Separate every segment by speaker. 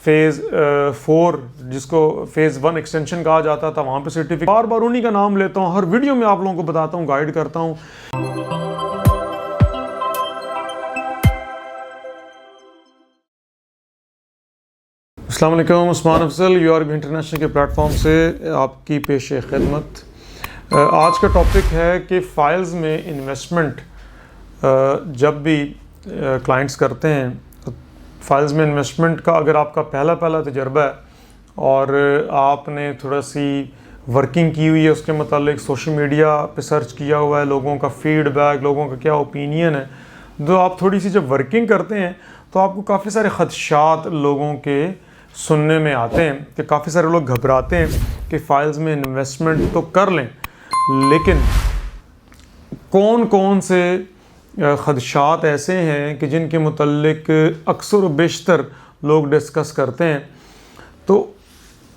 Speaker 1: Phase 4 जिसको phase 1 extension कहा जाता था, वहाँ पे सर्टिफिकेट बार बार उन्हीं का नाम लेता हूँ, हर वीडियो में आप लोगों को बताता हूँ, गाइड करता हूँ। अस्सलाम वालेकुम, उस्मान अफजल यूआरबी इंटरनेशनल के प्लेटफॉर्म से आपकी पेश खिदमत। आज का टॉपिक है कि फ़ाइल्स में इन्वेस्टमेंट जब भी क्लाइंट्स करते हैं, तो फ़ाइल्स में इन्वेस्टमेंट का अगर आपका पहला तजर्बा है और आपने थोड़ा सी वर्किंग की हुई है उसके मतलब सोशल मीडिया पे सर्च किया हुआ है, लोगों का फीडबैक, लोगों का क्या ओपिनियन है, तो आप थोड़ी सी जब वर्किंग करते हैं तो आपको काफ़ी सारे ख़दशात लोगों के सुनने में आते हैं कि काफ़ी सारे लोग घबराते हैं कि फ़ाइल्स में इन्वेस्टमेंट तो कर लें, लेकिन कौन कौन से ख़दशात ऐसे हैं कि जिनके मुतल्लिक अक्सर व बेशतर लोग डिस्कस करते हैं। तो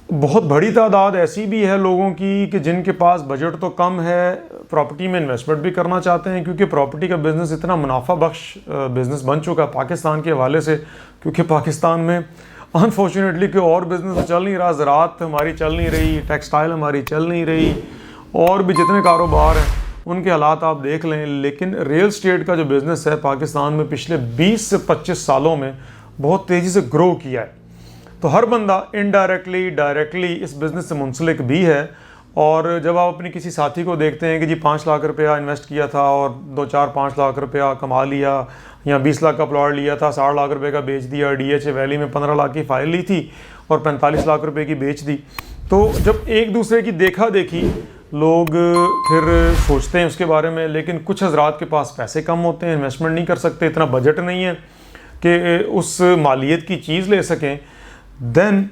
Speaker 1: बहुत बड़ी तादाद ऐसी भी है लोगों की कि जिनके पास बजट तो कम है, प्रॉपर्टी में इन्वेस्टमेंट भी करना चाहते हैं, क्योंकि प्रॉपर्टी का बिज़नेस इतना मुनाफा बख्श बिज़नेस बन चुका है पाकिस्तान के हवाले से, क्योंकि पाकिस्तान में अनफॉर्चुनेटली कोई और बिज़नेस चल नहीं रहा, ज़राअत हमारी चल नहीं रही, टेक्सटाइल हमारी चल नहीं रही, और भी जितने कारोबार हैं उनके हालात आप देख लें। लेकिन रियल स्टेट का जो बिज़नेस है पाकिस्तान में पिछले 20 से 25 सालों में बहुत तेज़ी से ग्रो किया है। तो हर बंदा इनडायरेक्टली डायरेक्टली इस बिज़नेस से मुंसलिक भी है। और जब आप अपनी किसी साथी को देखते हैं कि जी 5 लाख रुपया इन्वेस्ट किया था और 2-4-5 लाख रुपया कमा लिया, या 20 लाख का प्लॉट लिया था, 60 लाख रुपए का बेच दिया, DHA वैली में 15 लाख की फ़ाइल ली थी और 45 लाख रुपए की बेच दी, तो जब एक दूसरे की देखा देखी लोग फिर सोचते हैं उसके बारे में। लेकिन कुछ हज़रात के पास पैसे कम होते हैं, इन्वेस्टमेंट नहीं कर सकते, इतना बजट नहीं है कि उस मालियत की चीज़ ले सकें, then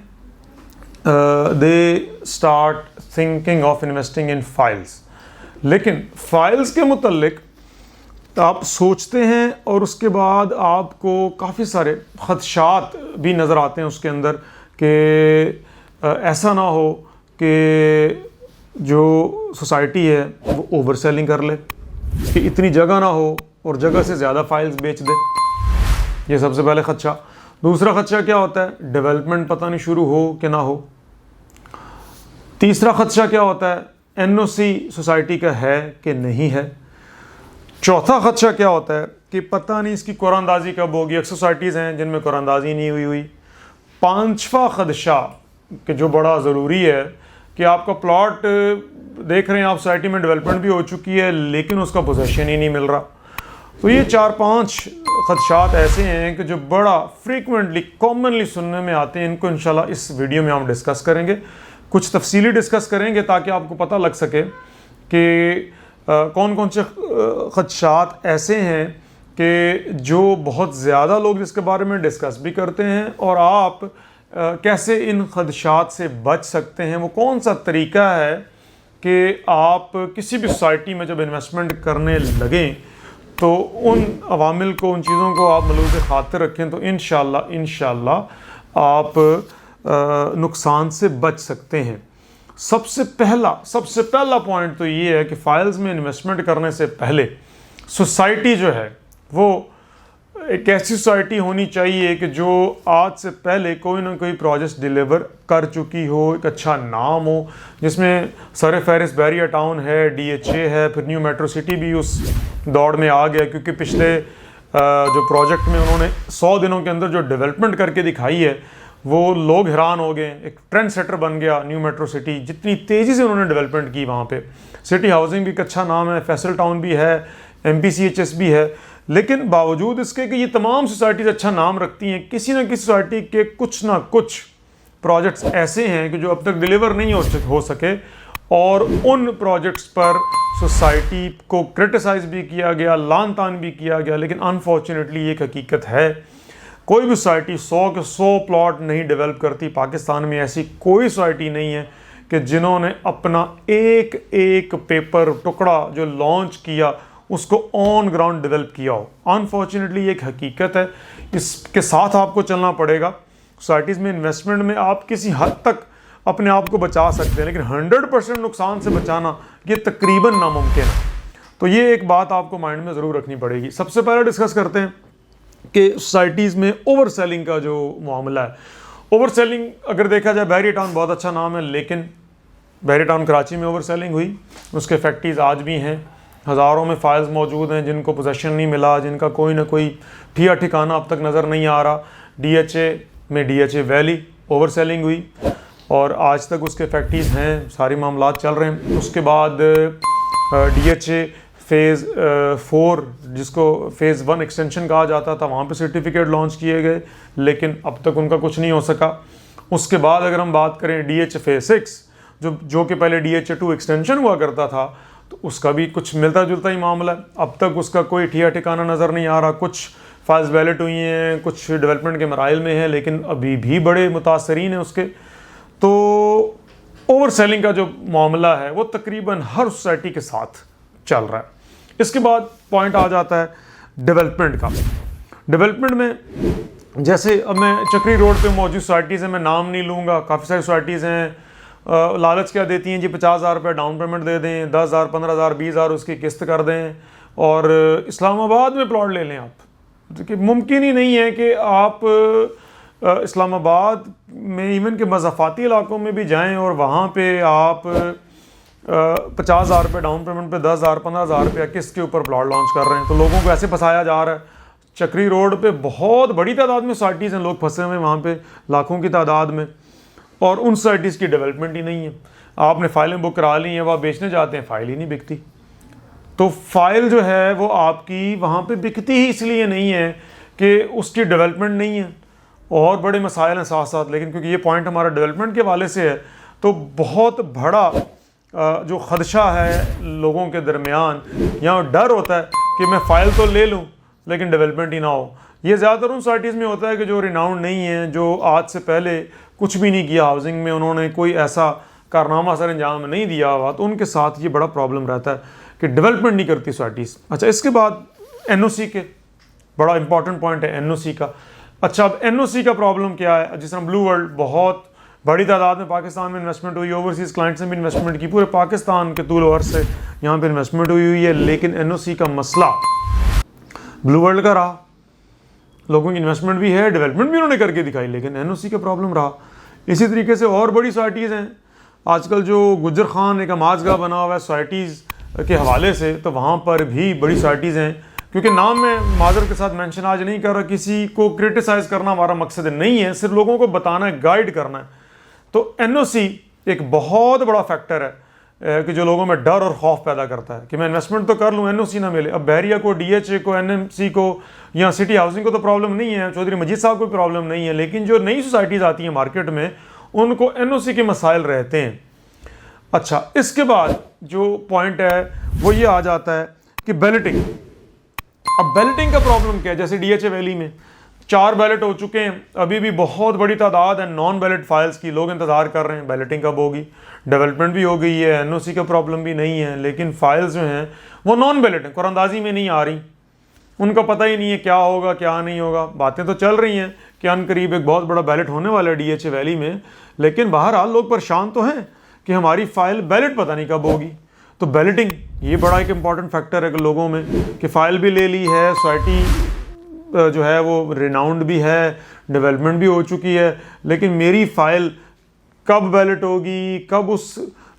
Speaker 1: they start thinking of investing in files. लेकिन फ़ाइल्स के मुतल्लिक आप सोचते हैं और उसके बाद आपको काफ़ी सारे ख़दशात भी नज़र आते हैं उसके अंदर कि ऐसा ना हो कि जो सोसाइटी है वो ओवर सेलिंग कर ले, कि इतनी जगह ना हो और जगह से ज़्यादा फाइल्स बेच दे। ये सबसे पहले ख़दशा। दूसरा ख़दशा क्या होता है, डेवलपमेंट पता नहीं शुरू हो कि ना हो। तीसरा ख़दशा क्या होता है, NOC सोसाइटी का है कि नहीं है। चौथा ख़दशा क्या होता है कि पता नहीं इसकी कुरानंदाज़ी कब होगी, एक सोसाइटीज़ हैं जिनमें कुरानंदाज़ी नहीं हुई। पांचवा ख़दशा कि जो बड़ा ज़रूरी है कि आपका प्लॉट देख रहे हैं आप, सोसाइटी में डेवलपमेंट भी हो चुकी है लेकिन उसका पोजेशन ही नहीं मिल रहा। तो ये 4-5 ख़दशात ऐसे हैं कि जो बड़ा फ्रीक्वेंटली कॉमनली सुनने में आते हैं। इनको इंशाल्लाह इस वीडियो में हम डिस्कस करेंगे, कुछ तफसीली डिस्कस करेंगे ताकि आपको पता लग सके कि कौन कौन से ख़दशात ऐसे हैं कि जो बहुत ज़्यादा लोग जिसके बारे में डिस्कस भी करते हैं, और आप कैसे इन ख़दशात से बच सकते हैं। वो कौन सा तरीका है कि आप किसी भी सोसाइटी में जब इन्वेस्टमेंट करने लगें तो उन अवामिल को, उन चीज़ों को आप मलूज़ ख़ातिर रखें, तो इंशाल्लाह आप नुकसान से बच सकते हैं। सबसे पहला पॉइंट तो ये है कि फ़ाइल्स में इन्वेस्टमेंट करने से पहले सोसाइटी जो है वो एक ऐसी सोसाइटी होनी चाहिए कि जो आज से पहले कोई ना कोई प्रोजेक्ट डिलीवर कर चुकी हो, एक अच्छा नाम हो, जिसमें सर फहरिस्त बैरिया टाउन है, DHA है, फिर न्यू मेट्रो सिटी भी उस दौड़ में आ गया, क्योंकि पिछले जो प्रोजेक्ट में उन्होंने 100 दिनों के अंदर जो डेवलपमेंट करके दिखाई है वो लोग हैरान हो गए। एक ट्रेंड सेटर बन गया न्यू मेट्रो सिटी, जितनी तेज़ी से उन्होंने डेवलपमेंट की वहाँ पे। सिटी हाउसिंग भी एक अच्छा नाम है, फैसल टाउन भी है, MPCHS भी है। लेकिन बावजूद इसके कि ये तमाम सोसाइटीज़ अच्छा नाम रखती हैं, किसी न किसी सोसाइटी के कुछ ना कुछ प्रोजेक्ट्स ऐसे हैं कि जो अब तक डिलीवर नहीं हो सके, और उन प्रोजेक्ट्स पर सोसाइटी को क्रिटिसाइज़ भी किया गया, लान तान भी किया गया। लेकिन अनफॉर्चुनेटली एक हकीकत है, कोई भी सोसाइटी 100 के 100 प्लॉट नहीं डेवलप करती। पाकिस्तान में ऐसी कोई सोसाइटी नहीं है कि जिन्होंने अपना एक एक पेपर टुकड़ा जो लॉन्च किया उसको ऑन ग्राउंड डेवलप किया हो। अनफॉर्चुनेटली एक हकीकत है, इसके साथ आपको चलना पड़ेगा। सोसाइटीज़ में इन्वेस्टमेंट में आप किसी हद तक अपने आप को बचा सकते हैं, लेकिन 100% नुकसान से बचाना ये तकरीबन नामुमकिन है। तो ये एक बात आपको माइंड में ज़रूर रखनी पड़ेगी। सबसे पहले डिस्कस करते हैं कि सोसाइटीज़ में ओवर सेलिंग का जो मामला है। ओवर सेलिंग अगर देखा जाए, बहरी टाउन बहुत अच्छा नाम है, लेकिन बहरी टाउन कराची में ओवर सेलिंग हुई, उसके फैक्ट्रीज आज भी हैं, हज़ारों में फाइल्स मौजूद हैं जिनको पोजेशन नहीं मिला, जिनका कोई ना कोई ठिया ठिकाना अब तक नज़र नहीं आ रहा। DHA में DHA वैली ओवर सेलिंग हुई और आज तक उसके फैक्ट्रीज हैं, सारी मामलात चल रहे हैं। उसके बाद DHA फ़ेज़ 4 जिसको फ़ेज़ 1 एक्सटेंशन कहा जाता था, वहाँ पे सर्टिफिकेट लॉन्च किए गए, लेकिन अब तक उनका कुछ नहीं हो सका। उसके बाद अगर हम बात करें DHA फ़ेज़ 6 जो कि पहले DHA 2 एक्सटेंशन हुआ करता था, तो उसका भी कुछ मिलता जुलता ही मामला है। अब तक उसका कोई ठिया ठिकाना नज़र नहीं आ रहा। कुछ फाइल्स वैलिड हुई हैं, कुछ डेवलपमेंट के मराइल में हैं, लेकिन अभी भी बड़े मुतासरीन हैं उसके। तो ओवर सेलिंग का जो मामला है वो तकरीबन हर सोसाइटी के साथ चल रहा है। इसके बाद पॉइंट आ जाता है डेवलपमेंट का। डेवलपमेंट में जैसे अब मैं चक्री रोड पे मौजूद सोसाइटीज़ हैं, मैं नाम नहीं लूँगा, काफ़ी सारी सोसाइटीज़ हैं, लालच क्या देती हैं जी 50,000 रुपये डाउन पेमेंट दे दें, 10,000 15,000 20,000 उसकी किस्त कर दें और इस्लामाबाद में प्लॉट ले लें आप। देखिए मुमकिन ही नहीं है कि आप इस्लामाबाद में इवन के मज़ाफ़ाती इलाकों में भी जाएं और वहाँ पे आप 50,000 रुपये डाउन पेमेंट पे 10,000 15,000 रुपया किस्त के ऊपर प्लॉट लॉन्च कर रहे हैं। तो लोगों को ऐसे फंसाया जा रहा है। चक्री रोड पे बहुत बड़ी तादाद में सोसाइटीज़ हैं, लोग फंसे हुए हैं वहाँ पे लाखों की तादाद में, और उन सोसाइटीज़ की डेवलपमेंट ही नहीं है। आपने फाइलें बुक करा ली हैं, वो आप बेचने जाते हैं, फ़ाइल ही नहीं बिकती। तो फाइल जो है वो आपकी वहाँ पे बिकती ही इसलिए नहीं है कि उसकी डेवलपमेंट नहीं है, और बड़े मसाइल हैं साथ साथ। लेकिन क्योंकि ये पॉइंट हमारा डेवलपमेंट के हवाले से है, तो बहुत बड़ा जो ख़दशा है लोगों के दरमियान, या डर होता है कि मैं फ़ाइल तो ले लूँ लेकिन डेवलपमेंट ही ना हो। ये ज़्यादातर उन सोसाइटीज़ में होता है कि जो रिनाउंड नहीं है, जो आज से पहले कुछ भी नहीं किया हाउसिंग में, उन्होंने कोई ऐसा कारनामा सर अंजाम नहीं दिया हुआ, तो उनके साथ ये बड़ा प्रॉब्लम रहता है कि डेवलपमेंट नहीं करती सोसाइटीज़। अच्छा, इसके बाद NOC के बड़ा इंपॉर्टेंट पॉइंट है NOC का। अच्छा, अब NOC का प्रॉब्लम क्या है? जिस तरह ब्लू वर्ल्ड बहुत बड़ी तादाद में पाकिस्तान में इन्वेस्टमेंट हुई, ओवरसीज़ क्लाइंट्स ने भी इन्वेस्टमेंट की, पूरे पाकिस्तान के तूल और से यहाँ पर इन्वेस्टमेंट हुई है, लेकिन NOC का मसला ब्लू वर्ल्ड का रहा। लोगों की इन्वेस्टमेंट भी है, डेवलपमेंट भी उन्होंने करके दिखाई, लेकिन NOC का प्रॉब्लम रहा। इसी तरीके से और बड़ी सोसाइटीज़ हैं आजकल, जो गुजर खान एक अमाजगा बना हुआ है सोसाइटीज़ के हवाले से, तो वहाँ पर भी बड़ी सोसाइटीज़ हैं। क्योंकि नाम में माजर के साथ मेंशन आज नहीं कर रहा, किसी को क्रिटिसाइज़ करना हमारा मकसद नहीं है, सिर्फ लोगों को बताना है, गाइड करना है। तो NOC एक बहुत बड़ा फैक्टर है कि जो लोगों में डर और खौफ पैदा करता है कि मैं इन्वेस्टमेंट तो कर लूँ, NOC ना मिले। अब बहरिया को, DHA को, NMC को या सिटी हाउसिंग को तो प्रॉब्लम नहीं है, चौधरी मजीद साहब को प्रॉब्लम नहीं है, लेकिन जो नई सोसाइटीज़ आती हैं मार्केट में उनको NOC के मसाइल रहते हैं। अच्छा, इसके बाद जो पॉइंट है वो ये आ जाता है कि बैलेटिंग। अब बैलेटिंग का प्रॉब्लम क्या है? जैसे DHA वैली में 4 बैलेट हो चुके हैं, अभी भी बहुत बड़ी तादाद है नॉन बैलेट फाइल्स की, लोग इंतज़ार कर रहे हैं बैलेटिंग कब होगी। डेवलपमेंट भी हो गई है, NOC का प्रॉब्लम भी नहीं है, लेकिन फाइल्स जो हैं वो नॉन बैलेट हैं, कुरानंदाजी में नहीं आ रही, उनका पता ही नहीं है क्या होगा क्या नहीं होगा। बातें तो चल रही हैं कि अनकरीब एक बहुत बड़ा बैलेट होने वाला है DHA वैली में, लेकिन बहरहाल लोग परेशान तो हैं कि हमारी फाइल बैलेट पता नहीं कब होगी। तो बैलेटिंग ये बड़ा एक इम्पॉर्टेंट फैक्टर है कि लोगों में कि फ़ाइल भी ले ली है, सोसाइटी जो है वो रिनाउंड भी है, डेवलपमेंट भी हो चुकी है, लेकिन मेरी फ़ाइल कब बैलेट होगी, कब उस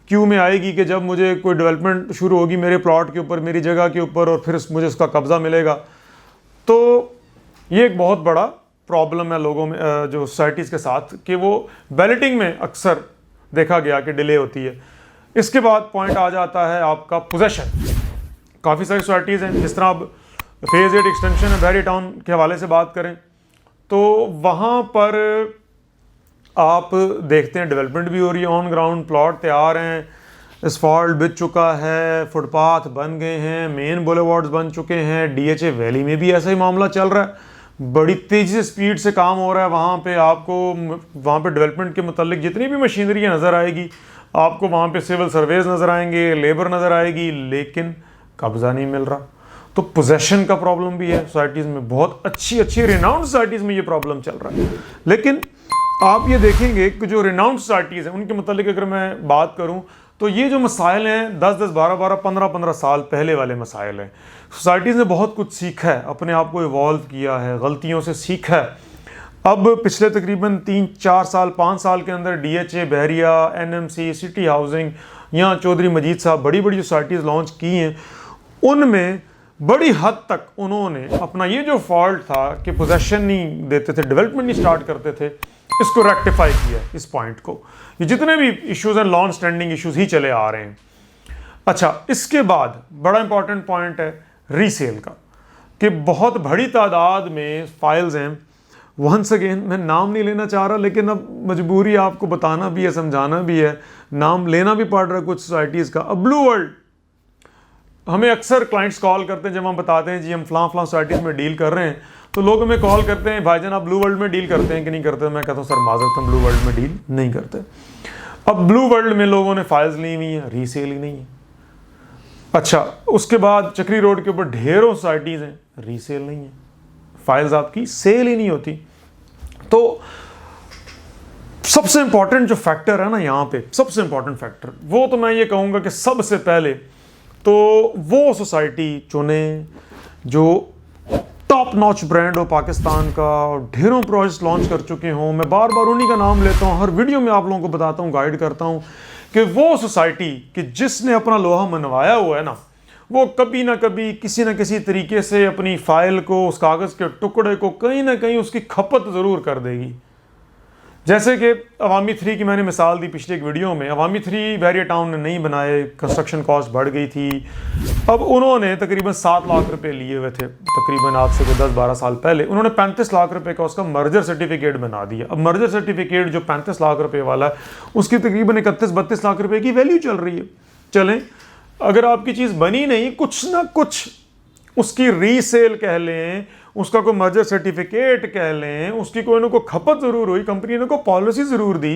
Speaker 1: क्यू में आएगी कि जब मुझे कोई डेवलपमेंट शुरू होगी मेरे प्लॉट के ऊपर, मेरी जगह के ऊपर, और फिर मुझे उसका कब्ज़ा मिलेगा। तो ये एक बहुत बड़ा प्रॉब्लम है लोगों में, जो सोसाइटीज़ के साथ, कि वो बैलेटिंग में अक्सर देखा गया कि डिले होती है। इसके बाद पॉइंट आ जाता है आपका पोजेशन। काफ़ी सारी सोसाइटीज़ हैं, जिस तरह अब फ़ेज़ 8 एक्सटेंशन है, बहरी टाउन के हवाले से बात करें तो वहाँ पर आप देखते हैं डेवलपमेंट भी हो रही है, ऑन ग्राउंड प्लॉट तैयार हैं, एसफॉल्ट बिछ चुका है, फुटपाथ बन गए हैं, मेन बुलेवार्ड्स बन चुके हैं। DHA वैली में भी ऐसा ही मामला चल रहा है, बड़ी तेज़ी से स्पीड से काम हो रहा है। वहाँ पे आपको वहाँ पे डेवलपमेंट के मुतालिक जितनी भी मशीनरी नज़र आएगी, आपको वहाँ पे सिविल सर्वेज नज़र आएंगे, लेबर नज़र आएगी, लेकिन कब्ज़ा नहीं मिल रहा। तो पोजेशन का प्रॉब्लम भी है सोसाइटीज़ में, बहुत अच्छी रिनाउंड सोसाइटीज़ में ये प्रॉब्लम चल रहा है। लेकिन आप ये देखेंगे कि जो रिनाउंड सोसाइटीज़ हैं उनके मुतालिक अगर मैं बात करूं तो ये जो मसाइल हैं 10-10, 12-12, 15-15 साल पहले वाले मसाइल हैं। सोसाइटीज़ ने बहुत कुछ सीखा है, अपने आप को इवॉल्व किया है, गलतियों से सीखा है। अब पिछले तकरीबन 3-4 साल 5 साल के अंदर DHA, बहरिया, NMC, सिटी हाउसिंग या चौधरी मजीद साहब बड़ी बड़ी सोसाइटीज़ लॉन्च की हैं, उनमें बड़ी हद तक उन्होंने अपना ये जो फॉल्ट था कि पोजेशन नहीं देते थे, डेवलपमेंट नहीं स्टार्ट करते थे, इसको रेक्टिफाई किया इस पॉइंट को। ये जितने भी इश्यूज़ हैं लॉन्ग स्टैंडिंग इश्यूज़ ही चले आ रहे हैं। अच्छा, इसके बाद बड़ा इंपॉर्टेंट पॉइंट है रीसेल का, कि बहुत बड़ी तादाद में फाइल्स हैं। वंस अगेन मैं नाम नहीं लेना चाह रहा, लेकिन अब मजबूरी आपको बताना भी है, समझाना भी है, नाम लेना भी पड़ रहा है कुछ सोसाइटीज़ का। अब ब्लू वर्ल्ड, हमें अक्सर क्लाइंट्स कॉल करते हैं जब हम बताते हैं जी हम फलां सोसाइटीज़ में डील कर रहे हैं, तो लोग हमें कॉल करते हैं भाईजान आप ब्लू वर्ल्ड में डील करते हैं कि नहीं करते। मैं कहता हूँ सर माजरत हम ब्लू वर्ल्ड में डील नहीं करते। अब ब्लू वर्ल्ड में लोगों ने फाइल्स ली हुई हैं, रीसेल ही नहीं है। अच्छा, उसके बाद चक्री रोड के ऊपर ढेरों सोसाइटीज़ हैं, रीसेल नहीं है, फाइल्स आपकी सेल ही नहीं होती। तो सबसे इंपॉर्टेंट जो फैक्टर है ना यहाँ पे, सबसे इंपॉर्टेंट फैक्टर वो तो मैं ये कहूँगा कि सबसे पहले तो वो सोसाइटी चुने जो टॉप नॉच ब्रांड हो पाकिस्तान का, ढेरों प्रोजेक्ट्स लॉन्च कर चुके हों। मैं बार बार उन्हीं का नाम लेता हूँ, हर वीडियो में आप लोगों को बताता हूँ, गाइड करता हूँ कि वो सोसाइटी कि जिसने अपना लोहा मनवाया हुआ है ना, वो कभी ना कभी किसी न किसी तरीके से अपनी फाइल को, उस कागज़ के टुकड़े को कहीं ना कहीं उसकी खपत ज़रूर कर देगी। जैसे कि अवामी 3 की मैंने मिसाल दी पिछले एक वीडियो में। अवामी 3 बहरिया टाउन ने नहीं बनाए, कंस्ट्रक्शन कॉस्ट बढ़ गई थी। अब उन्होंने तकरीबन 7 लाख रुपए लिए हुए थे, तकरीबन आज से 10-12 साल पहले। उन्होंने 35 लाख रुपए का उसका मर्जर सर्टिफिकेट बना दिया। अब मर्जर सर्टिफिकेट जो 35 लाख रुपए वाला है, उसकी तकरीबन 31-32 लाख रुपए की वैल्यू चल रही है। चलें, अगर आपकी चीज़ बनी नहीं, कुछ ना कुछ उसकी रीसेल कह लें, उसका कोई मर्जर सर्टिफिकेट कह लें, उसकी कोई ना कोई खपत ज़रूर हुई, कंपनी ने कोई पॉलिसी ज़रूर दी।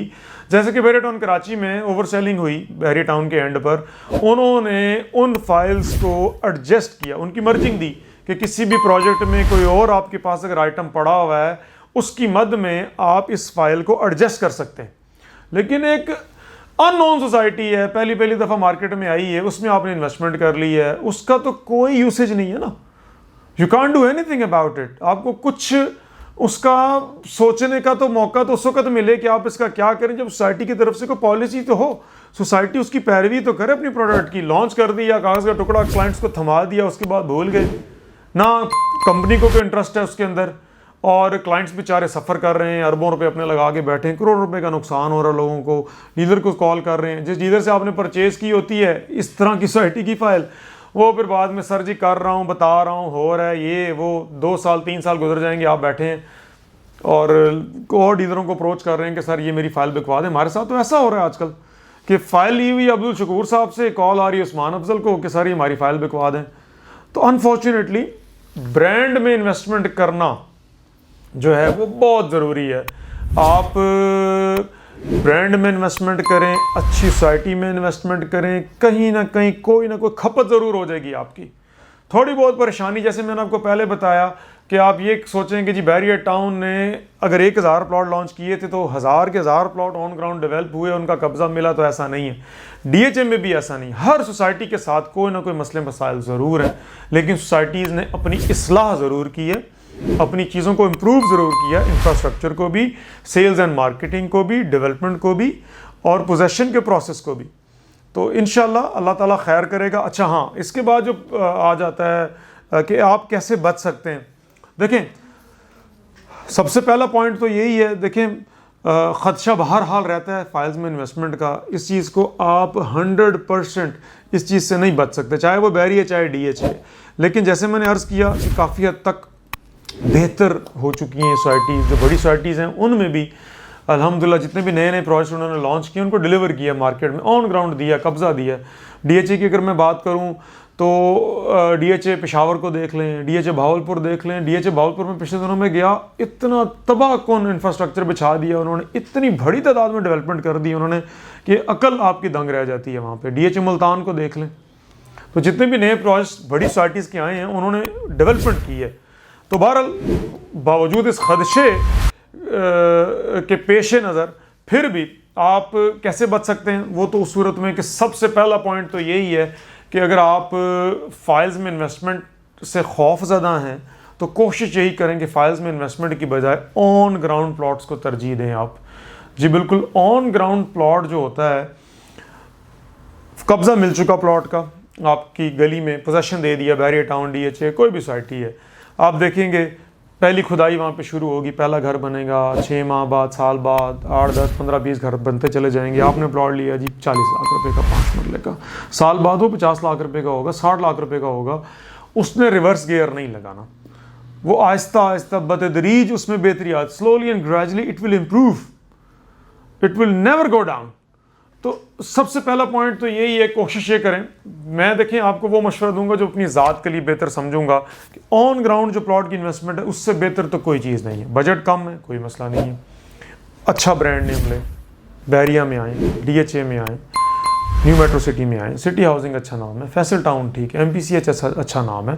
Speaker 1: जैसे कि बहरिया टाउन कराची में ओवर सेलिंग हुई, बहरिया टाउन के एंड पर उन्होंने उन फाइल्स को एडजस्ट किया, उनकी मर्जिंग दी कि किसी भी प्रोजेक्ट में कोई और आपके पास अगर आइटम पड़ा हुआ है, उसकी मद में आप इस फाइल को एडजस्ट कर सकते हैं। लेकिन एक अननोन सोसाइटी है, पहली दफ़ा मार्केट में आई है, उसमें आपने इन्वेस्टमेंट कर ली है, उसका तो कोई यूसेज नहीं है ना, you can't do anything about it. आपको कुछ उसका सोचने का तो मौका तो उस वक्त मिले कि आप इसका क्या करें, जब सोसाइटी की तरफ से कोई पॉलिसी तो हो, सोसाइटी उसकी पैरवी तो करे अपनी प्रोडक्ट की। लॉन्च कर दिया, कागज़ का टुकड़ा क्लाइंट्स को थमा दिया, उसके बाद भूल गए ना, कंपनी को कोई इंटरेस्ट है उसके अंदर, और क्लाइंट्स बेचारे सफ़र कर रहे हैं, अरबों रुपए अपने लगा के बैठे हैं, करोड़ों रुपए का नुकसान हो रहा है लोगों को। डीलर को कॉल कर रहे हैं, जिस डीलर से आपने परचेज़ की होती है इस तरह की सोसाइटी की फ़ाइल, वो फिर बाद में सर जी कर रहा हूँ, बता रहा हूँ, हो रहा है ये वो, 2 साल 3 साल गुजर जाएंगे, आप बैठे हैं और डीलरों को अप्रोच कर रहे हैं कि सर ये मेरी फ़ाइल बिकवा दें। हमारे साथ तो ऐसा हो रहा है आजकल कि फ़ाइल ली हुई अब्दुल शकूर साहब से, कॉल आ रही है उस्मान अफजल को कि सर ये हमारी फ़ाइल बिकवा दें। तो अनफॉर्चुनेटली ब्रांड में इन्वेस्टमेंट करना जो है वो बहुत ज़रूरी है। आप ब्रांड में इन्वेस्टमेंट करें, अच्छी सोसाइटी में इन्वेस्टमेंट करें, कहीं ना कहीं कोई ना कोई खपत ज़रूर हो जाएगी आपकी। थोड़ी बहुत परेशानी, जैसे मैंने आपको पहले बताया कि आप ये सोचें कि जी बहरिया टाउन ने अगर 1000 प्लॉट लॉन्च किए थे तो 1000 के 1000 प्लॉट ऑन ग्राउंड डेवलप हुए, उनका कब्जा मिला, तो ऐसा नहीं है। DHA में भी ऐसा नहीं। हर सोसाइटी के साथ कोई ना कोई मसले मसाइल ज़रूर हैं, लेकिन सोसाइटीज़ ने अपनी इस्लाह ज़रूर की है, अपनी चीज़ों को इम्प्रूव ज़रूर किया, इंफ्रास्ट्रक्चर को भी, सेल्स एंड मार्केटिंग को भी, डेवलपमेंट को भी, और पोजेशन के प्रोसेस को भी। तो इंशाल्लाह अल्लाह ताला खैर करेगा। अच्छा हाँ, इसके बाद जो आ जाता है कि आप कैसे बच सकते हैं। देखें, सबसे पहला पॉइंट तो यही है, देखें ख़दशा बहरहाल रहता है फाइल्स में इन्वेस्टमेंट का। इस चीज़ को आप 100% इस चीज़ से नहीं बच सकते, चाहे वो बहरिया चाहे DHA। लेकिन जैसे मैंने अर्ज़ किया कि काफ़ी हद तक बेहतर हो चुकी हैं सोसाइटीज़, जो बड़ी सोसाइटीज़ हैं उनमें भी अल्हम्दुलिल्लाह जितने भी नए नए प्रोजेक्ट उन्होंने लॉन्च किए उनको डिलीवर किया, मार्केट में ऑन ग्राउंड दिया, कब्ज़ा दिया। DHA की अगर मैं बात करूं तो DHA पेशावर को देख लें, DHA भावलपुर देख लें। DHA भावलपुर में पिछले दिनों में गया, इतना तबाहकुन इंफ्रास्ट्रक्चर बिछा दिया उन्होंने, इतनी बड़ी तादाद में डेवलपमेंट कर दी उन्होंने कि अकल आपकी दंग रह जाती है वहाँ पर। DHA मुल्तान को देख लें। तो जितने भी नए प्रोजेक्ट बड़ी सोसाइटीज़ के आए हैं उन्होंने डेवलपमेंट की है। तो बहरहाल बावजूद इस खदशे के पेश नज़र फिर भी आप कैसे बच सकते हैं, वो तो उस सूरत में कि सबसे पहला पॉइंट तो यही है कि अगर आप फाइल्स में इन्वेस्टमेंट से खौफ ज़दा हैं तो कोशिश यही करें कि फाइल्स में इन्वेस्टमेंट की बजाय ऑन ग्राउंड प्लॉट्स को तरजीह दें आप। जी बिल्कुल, ऑन ग्राउंड प्लॉट जो होता है, कब्जा मिल चुका प्लॉट का, आपकी गली में पोजेसन दे दिया, बैरियर टाउन, DHA कोई भी सोसाइटी है, आप देखेंगे पहली खुदाई वहाँ पे शुरू होगी, पहला घर बनेगा, 6 माह बाद, साल बाद 8, 10, 15, 20 घर बनते चले जाएंगे। आपने प्लॉट लिया जी 40 लाख रुपए का 5 मरले का, साल बाद वो 50 लाख रुपए का होगा, 60 लाख रुपए का होगा। उसने रिवर्स गियर नहीं लगाना, वो आहिस्ता आहिस्ता बतदरीज उसमें बेहतरी आती, slowly and gradually it will improve, it will never go down. तो सबसे पहला पॉइंट तो यही है, कोशिश ये करें, मैं देखें आपको वो मशवरा दूंगा जो अपनी ज़ात के लिए बेहतर समझूंगा कि ऑन ग्राउंड जो प्लॉट की इन्वेस्टमेंट है उससे बेहतर तो कोई चीज़ नहीं है। बजट कम है, कोई मसला नहीं है, अच्छा ब्रांड नेम लें, बैरिया में आए, DHA में आए, न्यू मेट्रो सिटी में आए, सिटी हाउसिंग अच्छा नाम है, फैसल टाउन ठीक है, MPCH अच्छा नाम है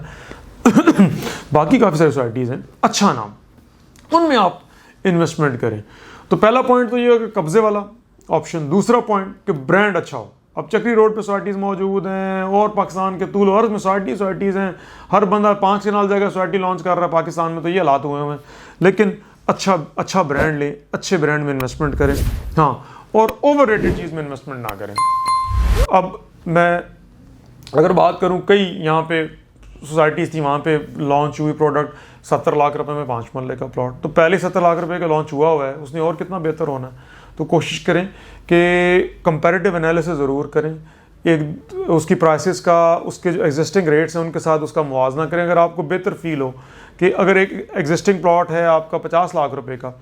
Speaker 1: बाकी काफ़ी सारी सोसाइटीज़ हैं अच्छा नाम, उनमें आप इन्वेस्टमेंट करें। तो पहला पॉइंट तो ये है कि कब्जे वाला ऑप्शन। दूसरा पॉइंट कि ब्रांड अच्छा हो। अब चक्री रोड पे सोसाइटीज़ मौजूद हैं और पाकिस्तान के तूल अर्ज़ में सोसाइटीज़ हैं, हर बंदा 5 के नाल जगह सोसाइटी लॉन्च कर रहा है पाकिस्तान में, तो ये हालात हुए हैं। लेकिन अच्छा ब्रांड लें, अच्छे ब्रांड में इन्वेस्टमेंट करें, हाँ, और ओवररेटेड चीज़ में इन्वेस्टमेंट ना करें। अब मैं अगर बात करूँ, कई यहाँ पे सोसाइटीज़ थी, वहाँ पे लॉन्च हुई प्रोडक्ट 70 लाख रुपए में 5 मरले का प्लॉट, तो पहले 70 लाख रुपए का लॉन्च हुआ है, उसने और कितना बेहतर होना है। तो कोशिश करें कि कंपैरेटिव एनालिसिस ज़रूर करें, एक उसकी प्राइसेस का, उसके जो एग्जिस्टिंग रेट्स हैं उनके साथ उसका मुवाजना करें। अगर आपको बेहतर फील हो कि अगर एक एग्जिस्टिंग प्लॉट है आपका 50 लाख रुपए का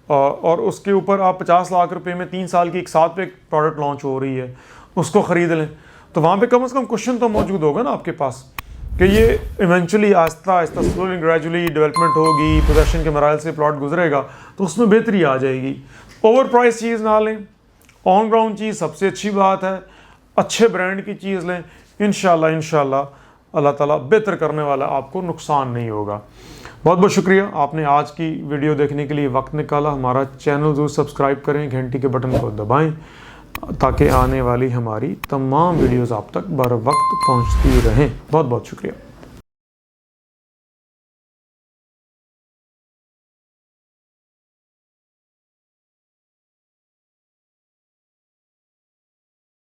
Speaker 1: और उसके ऊपर आप 50 लाख रुपए में 3 साल की एक साथ पे एक प्रोडक्ट लॉन्च हो रही है, उसको ख़रीद लें, तो वहाँ पे कम से कम क्वेश्चन तो मौजूद होगा ना आपके पास कि ये eventually Aahista Aahista slowly gradually development होगी, पोजेसन के मराइल से प्लॉट गुजरेगा, तो उसमें बेहतरी आ जाएगी। ओवर प्राइस चीज़ ना लें, ऑन ग्राउंड चीज़ सबसे अच्छी बात है, अच्छे ब्रांड की चीज़ लें, इंशाल्लाह अल्लाह ताला बेहतर करने वाला, आपको नुकसान नहीं होगा। बहुत बहुत शुक्रिया आपने आज की वीडियो देखने के लिए वक्त निकाला। हमारा चैनल ज़रूर सब्सक्राइब करें, घंटी के बटन को दबाएं ताकि आने वाली हमारी तमाम वीडियोज़ आप तक बर वक्त पहुँचती रहें। बहुत बहुत शुक्रिया।